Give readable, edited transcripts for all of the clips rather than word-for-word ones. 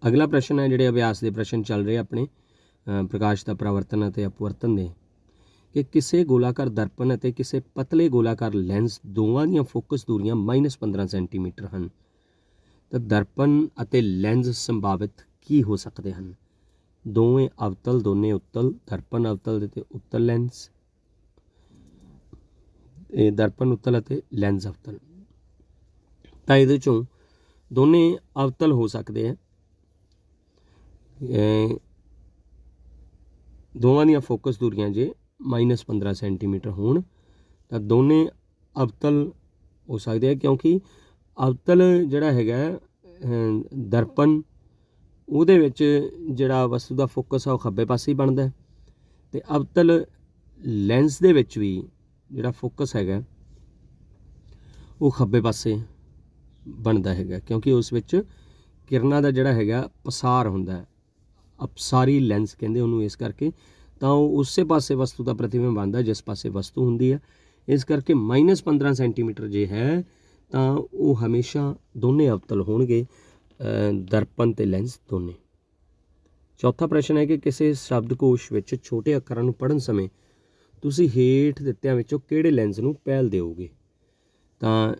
अगला प्रश्न है, ਜਿਹੜੇ ਅਭਿਆਸ ਦੇ ਪ੍ਰਸ਼ਨ ਚੱਲ ਰਹੇ ਆਪਣੇ ਪ੍ਰਕਾਸ਼ ਦਾ ਪਰਾਵਰਤਨ ਅਤੇ ਅਪਵਰਤਨ ਦੇ, ਕਿ ਕਿਸੇ ਗੋਲਾਕਾਰ ਦਰਪਣ ਅਤੇ ਕਿਸੇ ਪਤਲੇ ਗੋਲਾਕਾਰ ਲੈਂਸ ਦੋਵਾਂ ਦੀਆਂ ਫੋਕਸ ਦੂਰੀਆਂ -15 ਸੈਂਟੀਮੀਟਰ ਹਨ, ਤਾਂ ਦਰਪਣ ਅਤੇ ਲੈਂਸ ਸੰਭਾਵਿਤ ਕੀ ਹੋ ਸਕਦੇ ਹਨ? ਦੋਵੇਂ ਅਵਤਲ, ਦੋਨੇ ਉੱਤਲ, ਦਰਪਣ ਅਵਤਲ ਅਤੇ ਉੱਤਲ ਲੈਂਸ, ਇਹ ਦਰਪਣ ਉੱਤਲ ਅਤੇ ਲੈਂਸ ਅਵਤਲ। ਤਾਂ ਇਹਦੇ 'ਚੋਂ ਦੋਨੇ ਅਵਤਲ ਹੋ ਸਕਦੇ ਆ, ਦੋਵਾਂ ਦੀਆਂ ਫੋਕਸ ਦੂਰੀਆਂ ਜੇ -15 ਸੈਂਟੀਮੀਟਰ ਹੋਣ ਤਾਂ ਦੋਨੇ ਅਵਤਲ ਹੋ ਸਕਦੇ ਆ, ਕਿਉਂਕਿ ਅਵਤਲ ਜਿਹੜਾ ਹੈਗਾ ਦਰਪਣ, ਉਹਦੇ ਵਿੱਚ ਜਿਹੜਾ ਵਸਤੂ ਦਾ ਫੋਕਸ ਆ ਉਹ ਖੱਬੇ ਪਾਸੇ ਹੀ ਬਣਦਾ, ਅਤੇ ਅਵਤਲ ਲੈਂਸ ਦੇ ਵਿੱਚ ਵੀ ਜਿਹੜਾ ਫੋਕਸ ਹੈਗਾ ਉਹ ਖੱਬੇ ਪਾਸੇ ਬਣਦਾ ਹੈਗਾ, ਕਿਉਂਕਿ ਉਸ ਵਿੱਚ ਕਿਰਨਾਂ ਦਾ ਜਿਹੜਾ ਹੈਗਾ ਪਸਾਰ ਹੁੰਦਾ, ਅਪਸਾਰੀ ਲੈਂਸ ਕਹਿੰਦੇ ਉਹਨੂੰ, ਇਸ ਕਰਕੇ ਤਾਂ ਉਹ ਉਸੇ ਪਾਸੇ ਵਸਤੂ ਦਾ ਪ੍ਰਤੀਬਿੰਬ ਬਣਦਾ ਜਿਸ ਪਾਸੇ ਵਸਤੂ ਹੁੰਦੀ ਹੈ। ਇਸ ਕਰਕੇ -15 ਸੈਂਟੀਮੀਟਰ ਜੇ ਹੈ ਤਾਂ ਉਹ ਹਮੇਸ਼ਾ ਦੋਨੇ ਅਵਤਲ ਹੋਣਗੇ, ਦਰਪਣ ਅਤੇ ਲੈਂਸ ਦੋਨੇ। ਚੌਥਾ ਪ੍ਰਸ਼ਨ ਹੈ ਕਿ ਕਿਸੇ ਸ਼ਬਦਕੋਸ਼ ਵਿੱਚ ਛੋਟੇ ਅੱਖਰਾਂ ਨੂੰ ਪੜ੍ਹਨ ਸਮੇਂ ਤੁਸੀਂ ਹੇਠ ਦਿੱਤਿਆਂ ਵਿੱਚੋਂ ਕਿਹੜੇ ਲੈਂਸ ਨੂੰ ਪਹਿਲ ਦਿਓਗੇ? ਤਾਂ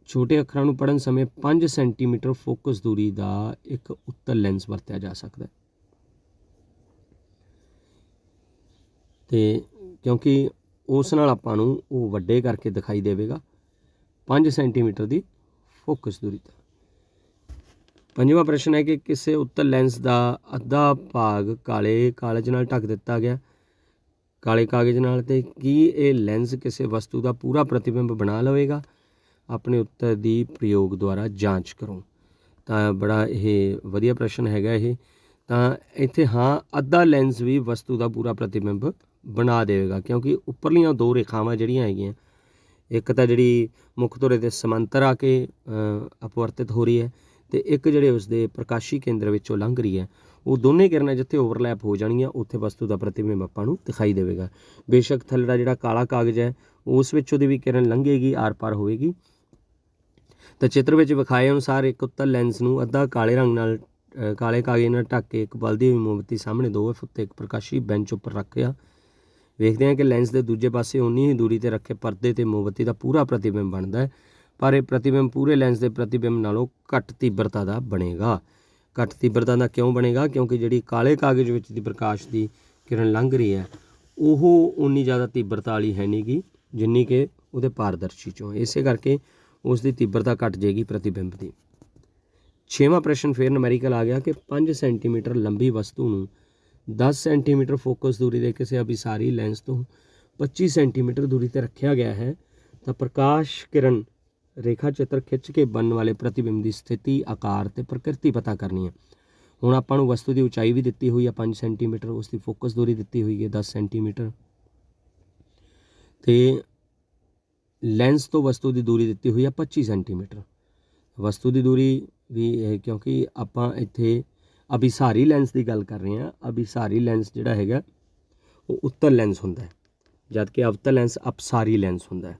ਛੋਟੇ ਅੱਖਰਾਂ ਨੂੰ ਪੜ੍ਹਨ ਸਮੇਂ 5 ਸੈਂਟੀਮੀਟਰ ਫੋਕਸ ਦੂਰੀ ਦਾ ਇੱਕ ਉੱਤਲ ਲੈਂਸ ਵਰਤਿਆ ਜਾ ਸਕਦਾ, ਅਤੇ ਕਿਉਂਕਿ ਉਸ ਨਾਲ ਆਪਾਂ ਨੂੰ ਉਹ ਵੱਡੇ ਕਰਕੇ ਦਿਖਾਈ ਦੇਵੇਗਾ 5 ਸੈਂਟੀਮੀਟਰ ਦੀ ਫੋਕਸ ਦੂਰੀ ਦਾ। ਪੰਜਵਾਂ ਪ੍ਰਸ਼ਨ ਹੈ ਕਿ ਕਿਸੇ ਉੱਤਲ ਲੈਂਸ ਦਾ ਅੱਧਾ ਭਾਗ ਕਾਲੇ ਕਾਗਜ਼ ਨਾਲ ਢੱਕ ਦਿੱਤਾ ਗਿਆ, ਕਾਲੇ ਕਾਗਜ਼ ਨਾਲ, ਅਤੇ ਕੀ ਇਹ ਲੈਂਸ ਕਿਸੇ ਵਸਤੂ ਦਾ ਪੂਰਾ ਪ੍ਰਤੀਬਿੰਬ ਬਣਾ ਲਵੇਗਾ? ਆਪਣੇ ਉੱਤਰ ਦੀ ਪ੍ਰਯੋਗ ਦੁਆਰਾ ਜਾਂਚ ਕਰੋ। ਤਾਂ ਬੜਾ ਇਹ ਵਧੀਆ ਪ੍ਰਸ਼ਨ ਹੈਗਾ ਇਹ। ਤਾਂ ਇੱਥੇ ਹਾਂ, ਅੱਧਾ ਲੈਂਸ ਵੀ ਵਸਤੂ ਦਾ ਪੂਰਾ ਪ੍ਰਤੀਬਿੰਬ ਬਣਾ ਦੇਵੇਗਾ, ਕਿਉਂਕਿ ਉੱਪਰਲੀਆਂ ਦੋ ਰੇਖਾਵਾਂ ਜਿਹੜੀਆਂ ਹੈਗੀਆਂ, ਇੱਕ ਤਾਂ ਜਿਹੜੀ ਮੁੱਖ ਧੁਰੇ ਦੇ ਸਮਾਂਤਰ ਆ ਕੇ ਅਪਵਰਤਿਤ ਹੋ ਰਹੀ ਹੈ, ਅਤੇ ਇੱਕ ਜਿਹੜੇ ਉਸਦੇ ਪ੍ਰਕਾਸ਼ੀ ਕੇਂਦਰ ਵਿੱਚੋਂ ਲੰਘ ਰਹੀ ਹੈ, ਉਹ ਦੋਨੇ ਕਿਰਨਾਂ ਜਿੱਥੇ ਓਵਰਲੈਪ ਹੋ ਜਾਣਗੀਆਂ ਉੱਥੇ ਵਸਤੂ ਦਾ ਪ੍ਰਤੀਬਿੰਬ ਆਪਾਂ ਨੂੰ ਦਿਖਾਈ ਦੇਵੇਗਾ। ਬੇਸ਼ੱਕ ਥੱਲੜਾ ਜਿਹੜਾ ਕਾਲਾ ਕਾਗਜ਼ ਹੈ ਉਸ ਵਿੱਚ ਉਹਦੀ ਵੀ ਕਿਰਨ ਲੰਘੇਗੀ, ਆਰ ਪਾਰ ਹੋਵੇਗੀ। ਤਾਂ ਚਿੱਤਰ ਵਿੱਚ ਵਿਖਾਏ ਅਨੁਸਾਰ ਇੱਕ ਉੱਤਲ ਲੈਂਸ ਨੂੰ ਅੱਧਾ ਕਾਲੇ ਰੰਗ ਨਾਲ, ਕਾਲੇ ਕਾਗਜ਼ ਨਾਲ ਢੱਕ ਕੇ ਇੱਕ ਬਲਦੀ ਹੋਈ ਮੋਮਬੱਤੀ ਸਾਹਮਣੇ 2 F ਉੱਤੇ ਇੱਕ ਪ੍ਰਕਾਸ਼ੀ ਬੈਂਚ ਉੱਪਰ ਰੱਖਿਆ। ਵੇਖਦੇ ਹਾਂ ਕਿ ਲੈਂਸ ਦੇ ਦੂਜੇ ਪਾਸੇ ਉਨੀ ਹੀ ਦੂਰੀ 'ਤੇ ਰੱਖੇ ਪਰਦੇ 'ਤੇ ਮੋਮਬੱਤੀ ਦਾ ਪੂਰਾ ਪ੍ਰਤੀਬਿੰਬ ਬਣਦਾ ਹੈ, ਪਰ ਇਹ ਪ੍ਰਤੀਬਿੰਬ ਪੂਰੇ ਲੈਂਸ ਦੇ ਪ੍ਰਤੀਬਿੰਬ ਨਾਲੋਂ ਘੱਟ ਤੀਬਰਤਾ ਦਾ ਬਣੇਗਾ। ਘੱਟ ਤੀਬਰਤਾ ਦਾ ਕਿਉਂ ਬਣੇਗਾ? ਕਿਉਂਕਿ ਜਿਹੜੀ ਕਾਲੇ ਕਾਗਜ਼ ਵਿੱਚ ਦੀ ਪ੍ਰਕਾਸ਼ ਦੀ ਕਿਰਨ ਲੰਘ ਰਹੀ ਹੈ ਉਹ ਉਨੀ ਜ਼ਿਆਦਾ ਤੀਬਰਤਾ ਵਾਲੀ ਹੈ ਨਹੀਂ ਗੀ ਜਿੰਨੀ ਕਿ ਉਹਦੇ ਪਾਰਦਰਸ਼ੀ 'ਚੋਂ, ਇਸੇ ਕਰਕੇ ਉਸ ਦੀ ਤੀਬਰਤਾ ਘੱਟ ਜਾਏਗੀ ਪ੍ਰਤੀਬਿੰਬ ਦੀ। 6ਵਾਂ ਪ੍ਰਸ਼ਨ ਫਿਰ ਨੁਮੈਰੀਕਲ ਆ ਗਿਆ ਕਿ 5 ਸੈਂਟੀਮੀਟਰ ਲੰਬੀ ਵਸਤੂ ਨੂੰ 10 ਸੈਂਟੀਮੀਟਰ ਫੋਕਸ ਦੂਰੀ ਦੇ ਕਿਸੇ ਅਭਿਸਾਰੀ ਲੈਂਸ ਤੋਂ 25 ਸੈਂਟੀਮੀਟਰ ਦੂਰੀ 'ਤੇ ਰੱਖਿਆ ਗਿਆ ਹੈ, ਤਾਂ ਪ੍ਰਕਾਸ਼ ਕਿਰਨ ਰੇਖਾ ਚਿੱਤਰ ਖਿੱਚ ਕੇ ਬਣਨ ਵਾਲੇ ਪ੍ਰਤੀਬਿੰਬ ਦੀ ਸਥਿਤੀ, ਆਕਾਰ ਅਤੇ ਪ੍ਰਕਿਰਤੀ ਪਤਾ ਕਰਨੀ ਹੈ। ਹੁਣ ਆਪਾਂ ਨੂੰ ਵਸਤੂ ਦੀ ਉਚਾਈ ਵੀ ਦਿੱਤੀ ਹੋਈ ਹੈ 5 ਸੈਂਟੀਮੀਟਰ, ਉਸ ਦੀ ਫੋਕਸ ਦੂਰੀ ਦਿੱਤੀ ਹੋਈ ਹੈ 10 ਸੈਂਟੀਮੀਟਰ, ਅਤੇ ਲੈਂਸ ਤੋਂ ਵਸਤੂ ਦੀ ਦੂਰੀ ਦਿੱਤੀ ਹੋਈ ਹੈ 25 ਸੈਂਟੀਮੀਟਰ। ਵਸਤੂ ਦੀ ਦੂਰੀ ਵੀ ਕਿਉਂਕਿ ਆਪਾਂ ਇੱਥੇ ਅਭਿਸਾਰੀ ਲੈਂਸ ਦੀ ਗੱਲ ਕਰ ਰਹੇ ਹਾਂ, ਅਭਿਸਾਰੀ ਲੈਂਸ ਜਿਹੜਾ ਹੈਗਾ ਉਹ ਉੱਤਲ ਲੈਂਸ ਹੁੰਦਾ ਹੈ, ਜਦ ਕਿ ਅਵਤਲ ਲੈਂਸ ਅਪਸਾਰੀ ਲੈਂਸ ਹੁੰਦਾ ਹੈ।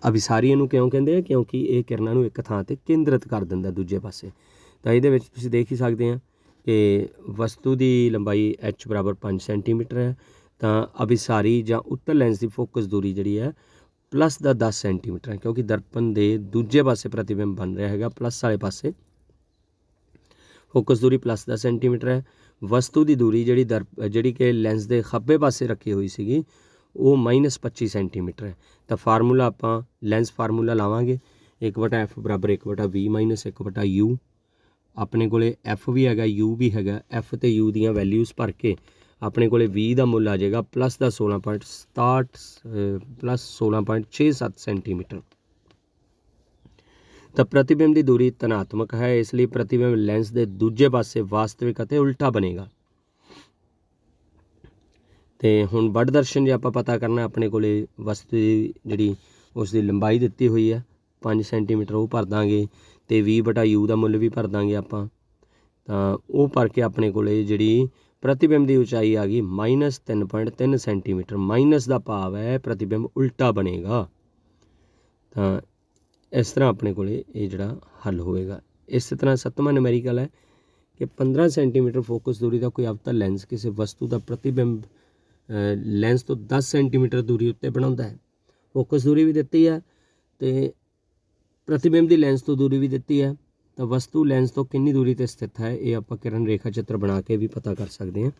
ਅਭਿਸਾਰੀ ਇਹਨੂੰ ਕਿਉਂ ਕਹਿੰਦੇ ਆ? ਕਿਉਂਕਿ ਇਹ ਕਿਰਨਾਂ ਨੂੰ ਇੱਕ ਥਾਂ 'ਤੇ ਕੇਂਦਰਿਤ ਕਰ ਦਿੰਦਾ ਦੂਜੇ ਪਾਸੇ। ਤਾਂ ਇਹਦੇ ਵਿੱਚ ਤੁਸੀਂ ਦੇਖ ਹੀ ਸਕਦੇ ਹਾਂ ਕਿ ਵਸਤੂ ਦੀ ਲੰਬਾਈ H = 5 ਸੈਂਟੀਮੀਟਰ ਹੈ, ਤਾਂ ਅਭਿਸਾਰੀ ਜਾਂ ਉੱਤਲ ਲੈਂਸ ਦੀ ਫੋਕਸ ਦੂਰੀ ਜਿਹੜੀ ਹੈ ਪਲੱਸ ਦਾ 10 ਸੈਂਟੀਮੀਟਰ ਹੈ, ਕਿਉਂਕਿ ਦਰਪਣ ਦੇ ਦੂਜੇ ਪਾਸੇ ਪ੍ਰਤੀਬਿੰਬ ਬਣ ਰਿਹਾ ਹੈਗਾ, ਪਲੱਸ ਵਾਲੇ ਪਾਸੇ ਫੋਕਸ ਦੂਰੀ ਪਲੱਸ 10 ਸੈਂਟੀਮੀਟਰ ਹੈ। ਵਸਤੂ ਦੀ ਦੂਰੀ ਜਿਹੜੀ ਕਿ ਲੈਂਸ ਦੇ ਖੱਬੇ ਪਾਸੇ ਰੱਖੀ ਹੋਈ ਸੀਗੀ ਉਹ -25 ਸੈਂਟੀਮੀਟਰ ਹੈ। ਤਾਂ ਫਾਰਮੂਲਾ ਆਪਾਂ ਲੈਂਸ ਫਾਰਮੂਲਾ ਲਾਵਾਂਗੇ, 1/F = 1/V - 1/U। ਆਪਣੇ ਕੋਲ F ਵੀ ਹੈਗਾ, U ਵੀ ਹੈਗਾ। F ਅਤੇ U ਦੀਆਂ ਵੈਲਿਊਜ਼ ਭਰ ਕੇ ਆਪਣੇ ਕੋਲ V ਦਾ ਮੁੱਲ ਆ ਜਾਏਗਾ ਪਲੱਸ ਦਾ 16.67 ਪਲੱਸ 16.67 ਸੈਂਟੀਮੀਟਰ। ਤਾਂ ਪ੍ਰਤੀਬਿੰਬ ਦੀ ਦੂਰੀ ਧਨਾਤਮਕ ਹੈ, ਇਸ ਲਈ ਪ੍ਰਤੀਬਿੰਬ ਲੈਂਸ ਦੇ ਦੂਜੇ ਪਾਸੇ ਵਾਸਤਵਿਕ ਅਤੇ ਉਲਟਾ ਬਣੇਗਾ। ਅਤੇ ਹੁਣ ਵੱਡ ਦਰਸ਼ਨ ਜੇ ਆਪਾਂ ਪਤਾ ਕਰਨਾ, ਆਪਣੇ ਕੋਲ ਵਸਤੂ ਦੀ ਜਿਹੜੀ ਉਸ ਦੀ ਲੰਬਾਈ ਦਿੱਤੀ ਹੋਈ ਹੈ 5 ਸੈਂਟੀਮੀਟਰ, ਉਹ ਭਰ ਦਾਂਗੇ, ਅਤੇ V/U ਦਾ ਮੁੱਲ ਵੀ ਭਰ ਦਾਂਗੇ ਆਪਾਂ। ਤਾਂ ਉਹ ਭਰ ਕੇ ਆਪਣੇ ਕੋਲ ਜਿਹੜੀ ਪ੍ਰਤੀਬਿੰਬ ਦੀ ਉਚਾਈ ਆ ਗਈ -3.3 ਸੈਂਟੀਮੀਟਰ। ਮਾਈਨਸ ਦਾ ਭਾਵ ਹੈ ਪ੍ਰਤੀਬਿੰਬ ਉਲਟਾ ਬਣੇਗਾ। ਤਾਂ ਇਸ ਤਰ੍ਹਾਂ ਆਪਣੇ ਕੋਲ ਇਹ ਜਿਹੜਾ ਹੱਲ ਹੋਵੇਗਾ। ਇਸੇ ਤਰ੍ਹਾਂ 7ਵਾਂ ਨੁਮੈਰੀਕਲ ਹੈ कि 15 सेंटीमीटर फोकस दूरी का कोई अवतल लेंस किसी वस्तु का प्रतिबिंब लेंस तो 10 सेंटीमीटर दूरी उत्ते बनाता है। फोकस दूरी भी दिती है तो प्रतिबिंब की लेंस तो दूरी भी दिती है, तो वस्तु लेंस तो कितनी दूरी पर स्थित है ये आप किरण रेखा चित्र बना के भी पता कर सकते हैं।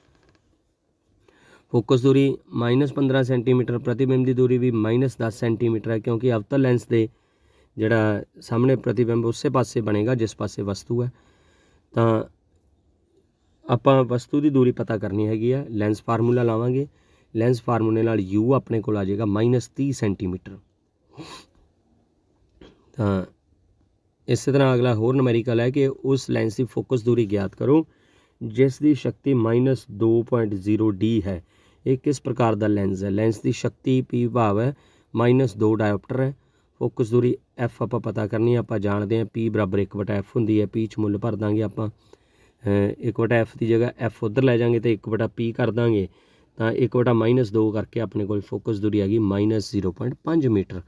फोकस दूरी -15 सेंटीमीटर, प्रतिबिंब की दूरी भी -10 सेंटीमीटर है, क्योंकि अवतल लेंस के ਜਿਹੜਾ ਸਾਹਮਣੇ प्रतिबिंब ਉਸੇ ਪਾਸੇ ਬਣੇਗਾ जिस पासे वस्तु है। तो ਆਪਾਂ वस्तु की दूरी पता करनी हैगी है, लेंस फार्मूला लावांगे, लेंस फार्मूले नाल U अपने को आ जाएगा -30 सेंटीमीटर। तो इस तरह अगला होर नमेरिकल है कि उस लेंस की फोकस दूरी ज्ञात करो जिस की शक्ति -2.0 D है। ये किस प्रकार का लेंस है? लेंस की शक्ति P भाव है -2 डायोप्टर है। फोकस दूरी F आप पता करनी, आप जानते हैं P बराबर 1/F होंगी है। P च मुल भर देंगे आप 1/F की जगह F उधर लै जाएंगे तो 1/P कर देंगे, तो 1/-2 करके अपने को फोकस दूरी आ गई -0.5 मीटर।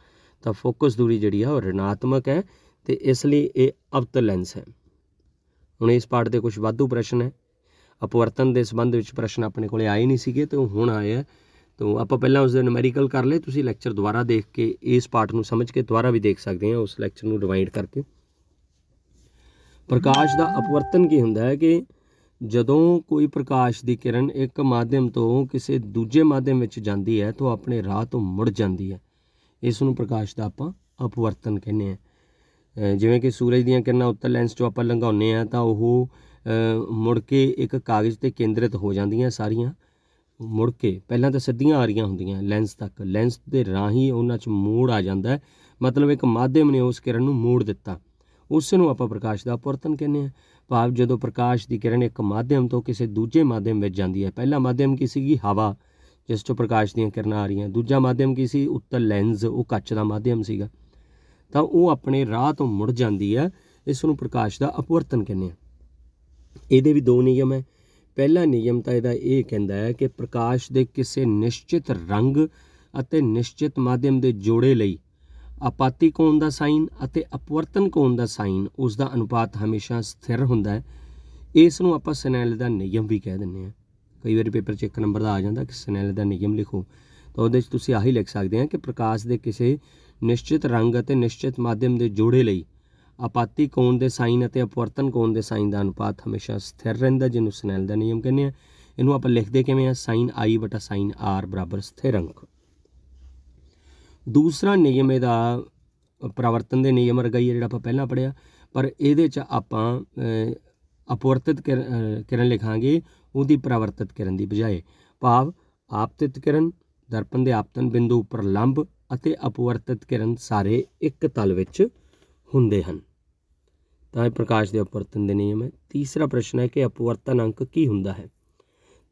तो फोकस दूरी जी है ऋणात्मक है, तो इसलिए ये अवतल लेंस है। हुण इस पार्ट के कुछ वाधू प्रश्न है, अपवर्तन के संबंध में प्रश्न अपने को आए नहीं सीगे, तो हुण आए है। तो आप पहला उसके नूमैरिकल कर ले, तुसीं लैक्चर दोबारा देख के इस पार्ट को समझ के दोबारा भी देख सकते हैं उस लैक्चर को रिवाइंड करके। प्रकाश का अपवर्तन की हुंदा है कि जदों कोई प्रकाश की किरण एक माध्यम तो किसी दूजे माध्यम में जाती है तो अपने राह तो मुड़ जाती है, इसनूं प्रकाश का आप अपवर्तन कहने हैं। जिवें कि सूरज दीयां किरणां उत्तर लेंस चों आपां लंघाउने आ तो वह मुड़ के एक कागज़ ते केंद्रित हो जांदियां सारियां, मुड़ के पहलां तो सीधियां आ रहीआं हुंदियां लेंस तक, लेंस के राही उन्हां च मोड़ आ जाता है, मतलब एक माध्यम ने उस किरण नूं मोड़ दिता, उस नूं आपां प्रकाश का अपवर्तन कहने हैं। भाव जदों प्रकाश की किरण एक माध्यम तो किसी दूजे माध्यम में जाती है, पहला माध्यम की सीगी हवा जिस चों प्रकाश दीयां किरणां आ रहीआं, दूजा माध्यम की सी उत्तर लेंस, वो कच का माध्यम सीगा, तो वो अपने राह तो मुड़ जाती है, इसनूं प्रकाश का अपवर्तन कहने हैं। ਇਹਦੇ भी दो नियम है। पहला नियम तो ਇਹਦਾ ਇਹ ਕਹਿੰਦਾ है कि प्रकाश के किसी निश्चित रंग ਅਤੇ निश्चित माध्यम के जोड़े ਲਈ ਆਪਾਤੀ ਕੋਣ ਦਾ ਸਾਈਨ ਅਤੇ अपवर्तन ਕੋਣ ਦਾ ਸਾਈਨ उसका अनुपात हमेशा स्थिर ਹੁੰਦਾ है। इस ਨੂੰ ਆਪਾਂ ਸਨੈਲ ਦਾ ਨਿਯਮ भी कह ਦਿੰਦੇ ਹਾਂ। कई बार पेपर 'ਚ 1 नंबर ਦਾ आ ਜਾਂਦਾ कि ਸਨੈਲ ਦਾ ਨਿਯਮ लिखो, तो ਉਹਦੇ 'ਚ ਤੁਸੀਂ ਆਹੀ ਲਿਖ ਸਕਦੇ हैं कि प्रकाश के किसी निश्चित रंग ਅਤੇ निश्चित माध्यम के जोड़े ਲਈ ਆਪਾਤੀ ਕੋਣ ਦੇ ਸਾਈਨ ਅਤੇ अपवर्तन ਕੋਣ ਦੇ ਸਾਈਨ ਦਾ ਅਨੁਪਾਤ ਹਮੇਸ਼ਾ ਸਥਿਰ ਰਹਿੰਦਾ, ਜਿਹਨੂੰ ਸਨੈਲ ਦਾ ਨਿਯਮ ਕਹਿੰਦੇ ਆ। ਇਹਨੂੰ ਆਪਾਂ ਲਿਖਦੇ ਕਿਵੇਂ ਆ? ਸਾਈਨ I ਬਟਾ ਸਾਈਨ R ਬਰਾਬਰ ਸਥਿਰ ਅੰਕ। दूसरा नियम ਇਹਦਾ ਪਰਾਵਰਤਨ ਦੇ ਨਿਯਮ ਵਰਗਾ ਹੀ ਹੈ ਜਿਹੜਾ ਆਪਾਂ ਪਹਿਲਾਂ ਪੜ੍ਹਿਆ, ਪਰ ਇਹਦੇ 'ਚ ਆਪਾਂ अपवर्तित किरण लिखांगे ਉਹਦੀ ਪਰਾਵਰਤਿਤ किरण ਦੀ ਬਜਾਏ। ਭਾਵ ਆਪਤਿਤ किरण ਦਰਪਣ ਦੇ ਆਪਤਨ ਬਿੰਦੂ ਉੱਪਰ ਲੰਬ ਅਤੇ अपवर्तित किरण ਸਾਰੇ ਇੱਕ ਤਲ ਵਿੱਚ ਹੁੰਦੇ ਹਨ। ਤਾਂ ਇਹ ਪ੍ਰਕਾਸ਼ ਦੇ ਅਪਵਰਤਨ ਦੇ ਨਿਯਮ ਹੈ। ਤੀਸਰਾ ਪ੍ਰਸ਼ਨ ਹੈ ਕਿ ਅਪਵਰਤਨ ਅੰਕ ਕੀ ਹੁੰਦਾ ਹੈ?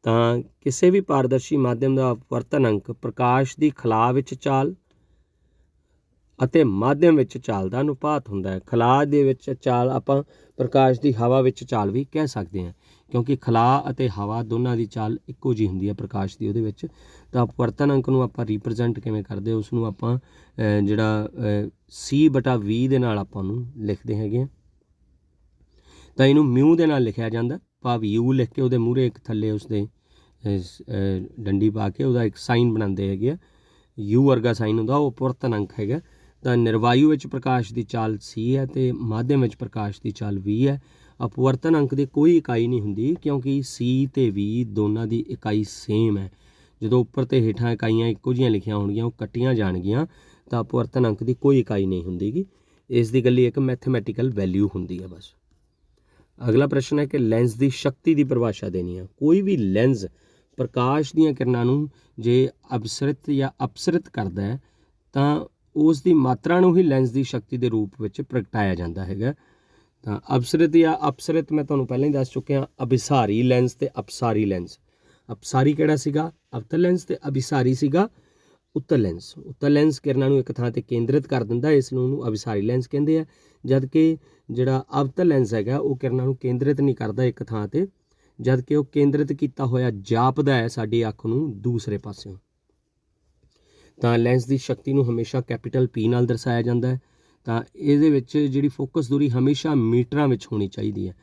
ਤਾਂ ਕਿਸੇ ਵੀ ਪਾਰਦਰਸ਼ੀ ਮਾਧਿਅਮ ਦਾ ਅਪਵਰਤਨ ਅੰਕ ਪ੍ਰਕਾਸ਼ ਦੀ ਖਲਾਅ ਵਿੱਚ ਚਾਲ ਅਤੇ ਮਾਧਿਅਮ ਵਿੱਚ ਚਾਲ ਦਾ ਅਨੁਪਾਤ ਹੁੰਦਾ ਹੈ। ਖਲਾਅ ਦੇ ਵਿੱਚ ਚਾਲ ਆਪਾਂ ਪ੍ਰਕਾਸ਼ ਦੀ ਹਵਾ ਵਿੱਚ ਚਾਲ ਵੀ ਕਹਿ ਸਕਦੇ ਹਾਂ, ਕਿਉਂਕਿ ਖਲਾਅ ਅਤੇ ਹਵਾ ਦੋਨਾਂ ਦੀ ਚਾਲ ਇੱਕੋ ਜਿਹੀ ਹੁੰਦੀ ਹੈ ਪ੍ਰਕਾਸ਼ ਦੀ ਉਹਦੇ ਵਿੱਚ। ਤਾਂ ਅਪਵਰਤਨ ਅੰਕ ਨੂੰ ਆਪਾਂ ਰਿਪਰੈਜ਼ੈਂਟ ਕਿਵੇਂ ਕਰਦੇ, ਉਸ ਨੂੰ ਆਪਾਂ ਜਿਹੜਾ C/V ਦੇ ਨਾਲ ਆਪਾਂ ਉਹਨੂੰ ਲਿਖਦੇ ਹੈਗੇ ਹਾਂ। ਤਾਂ ਇਹਨੂੰ ਮਿਊ ਦੇ ਨਾਲ ਲਿਖਿਆ ਜਾਂਦਾ, ਭਾਵ U ਲਿਖ ਕੇ ਉਹਦੇ ਮੂਹਰੇ ਇੱਕ ਥੱਲੇ ਉਸਦੇ ਡੰਡੀ ਪਾ ਕੇ ਉਹਦਾ ਇੱਕ ਸਾਈਨ ਬਣਾਉਂਦੇ ਹੈਗੇ ਆ, U ਵਰਗਾ ਸਾਈਨ ਹੁੰਦਾ, ਉਹ ਅਪਵਰਤਨ ਅੰਕ ਹੈਗਾ। ਤਾਂ ਨਿਰਵਾਯੂ ਵਿੱਚ ਪ੍ਰਕਾਸ਼ ਦੀ ਚਾਲ C ਹੈ ਅਤੇ ਮਾਧਿਅਮ ਵਿੱਚ ਪ੍ਰਕਾਸ਼ ਦੀ ਚਾਲ V ਹੈ। ਅਪਵਰਤਨ ਅੰਕ ਦੀ ਕੋਈ ਇਕਾਈ ਨਹੀਂ ਹੁੰਦੀ, ਕਿਉਂਕਿ C ਅਤੇ V ਦੋਨਾਂ ਦੀ ਇਕਾਈ ਸੇਮ ਹੈ। ਜਦੋਂ ਉੱਪਰ ਅਤੇ ਹੇਠਾਂ ਇਕਾਈਆਂ ਇੱਕੋ ਜਿਹੀਆਂ ਲਿਖੀਆਂ ਹੋਣਗੀਆਂ, ਉਹ ਕੱਟੀਆਂ ਜਾਣਗੀਆਂ, ਤਾਂ ਅਪਵਰਤਨ ਅੰਕ ਦੀ ਕੋਈ ਇਕਾਈ ਨਹੀਂ ਹੁੰਦੀ ਗੀ। ਇਸ ਦੀ ਗੱਲ ਇੱਕ ਮੈਥਮੈਟੀਕਲ ਵੈਲਿਊ ਹੁੰਦੀ ਹੈ ਬਸ। ਅਗਲਾ ਪ੍ਰਸ਼ਨ ਹੈ ਕਿ ਲੈਂਸ ਦੀ ਸ਼ਕਤੀ ਦੀ ਪਰਿਭਾਸ਼ਾ ਦੇਣੀ ਹੈ। ਕੋਈ ਵੀ ਲੈਂਸ ਪ੍ਰਕਾਸ਼ ਦੀਆਂ ਕਿਰਨਾਂ ਨੂੰ ਜੇ ਅਪਸਰਿਤ ਜਾਂ ਅਪਸਰਿਤ ਕਰਦਾ ਹੈ ਤਾਂ ਉਸ ਦੀ ਮਾਤਰਾ ਨੂੰ ਹੀ ਲੈਂਸ ਦੀ ਸ਼ਕਤੀ ਦੇ ਰੂਪ ਵਿੱਚ ਪ੍ਰਗਟਾਇਆ ਜਾਂਦਾ ਹੈਗਾ। ਤਾਂ ਅਪਸਰਿਤ ਜਾਂ ਅਪਸਰਿਤ ਮੈਂ ਤੁਹਾਨੂੰ ਪਹਿਲਾਂ ਹੀ ਦੱਸ ਚੁੱਕਿਆ, ਅਭਿਸਾਰੀ ਲੈਂਸ ਅਤੇ ਅਪਸਾਰੀ ਲੈਂਸ। ਅਪਸਾਰੀ ਕਿਹੜਾ ਸੀਗਾ? ਅਵਤਲ ਲੈਂਸ, ਅਤੇ ਅਭਿਸਾਰੀ ਸੀਗਾ ਉੱਤਲ ਲੈਂਸ। ਉੱਤਲ ਲੈਂਸ ਕਿਰਨਾਂ ਨੂੰ ਇੱਕ ਥਾਂ 'ਤੇ ਕੇਂਦਰਿਤ ਕਰ ਦਿੰਦਾ, ਇਸ ਨੂੰ ਉਹਨੂੰ ਅਭਿਸਾਰੀ ਲੈਂਸ ਕਹਿੰਦੇ ਆ। ਜਦ ਕਿ ਜਿਹੜਾ ਅਵਤਲ ਲੈਂਸ ਹੈਗਾ ਉਹ ਕਿਰਨਾਂ ਨੂੰ ਕੇਂਦਰਿਤ ਨਹੀਂ ਕਰਦਾ ਇੱਕ ਥਾਂ 'ਤੇ, ਜਦ ਕਿ ਉਹ ਕੇਂਦਰਿਤ ਕੀਤਾ ਹੋਇਆ ਜਾਪਦਾ ਹੈ ਸਾਡੀ ਅੱਖ ਨੂੰ ਦੂਸਰੇ ਪਾਸਿਓਂ। ਤਾਂ ਲੈਂਸ ਦੀ ਸ਼ਕਤੀ ਨੂੰ ਹਮੇਸ਼ਾ ਕੈਪੀਟਲ P ਨਾਲ ਦਰਸਾਇਆ ਜਾਂਦਾ ਹੈ। ਤਾਂ ਇਹਦੇ ਵਿੱਚ ਜਿਹੜੀ ਫੋਕਸ ਦੂਰੀ ਹਮੇਸ਼ਾ ਮੀਟਰਾਂ ਵਿੱਚ ਹੋਣੀ ਚਾਹੀਦੀ ਹੈ।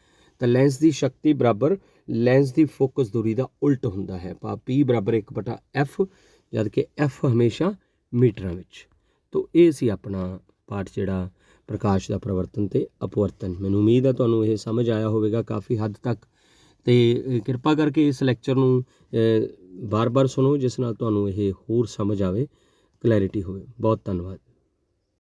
ਤਾਂ ਲੈਂਸ ਦੀ ਸ਼ਕਤੀ ਬਰਾਬਰ ਲੈਂਸ ਦੀ ਫੋਕਸ ਦੂਰੀ ਦਾ ਉਲਟ ਹੁੰਦਾ ਹੈ। ਭਾਵ P ਬਰਾਬਰ 1/F, ਜਦ ਕਿ F ਹਮੇਸ਼ਾ ਮੀਟਰਾਂ ਵਿੱਚ। ਤੋ ਇਹ ਸੀ ਆਪਣਾ ਪਾਠ ਜਿਹੜਾ ਪ੍ਰਕਾਸ਼ ਦਾ ਪ੍ਰਵਰਤਨ ਅਤੇ ਅਪਵਰਤਨ। ਮੈਨੂੰ ਉਮੀਦ ਹੈ ਤੁਹਾਨੂੰ ਇਹ ਸਮਝ ਆਇਆ ਹੋਵੇਗਾ ਕਾਫੀ ਹੱਦ ਤੱਕ, ਅਤੇ ਕਿਰਪਾ ਕਰਕੇ ਇਸ ਲੈਕਚਰ ਨੂੰ ਵਾਰ ਵਾਰ ਸੁਣੋ, ਜਿਸ ਨਾਲ ਤੁਹਾਨੂੰ ਇਹ ਹੋਰ ਸਮਝ ਆਵੇ, ਕਲੈਰਿਟੀ ਹੋਵੇ। ਬਹੁਤ ਧੰਨਵਾਦ।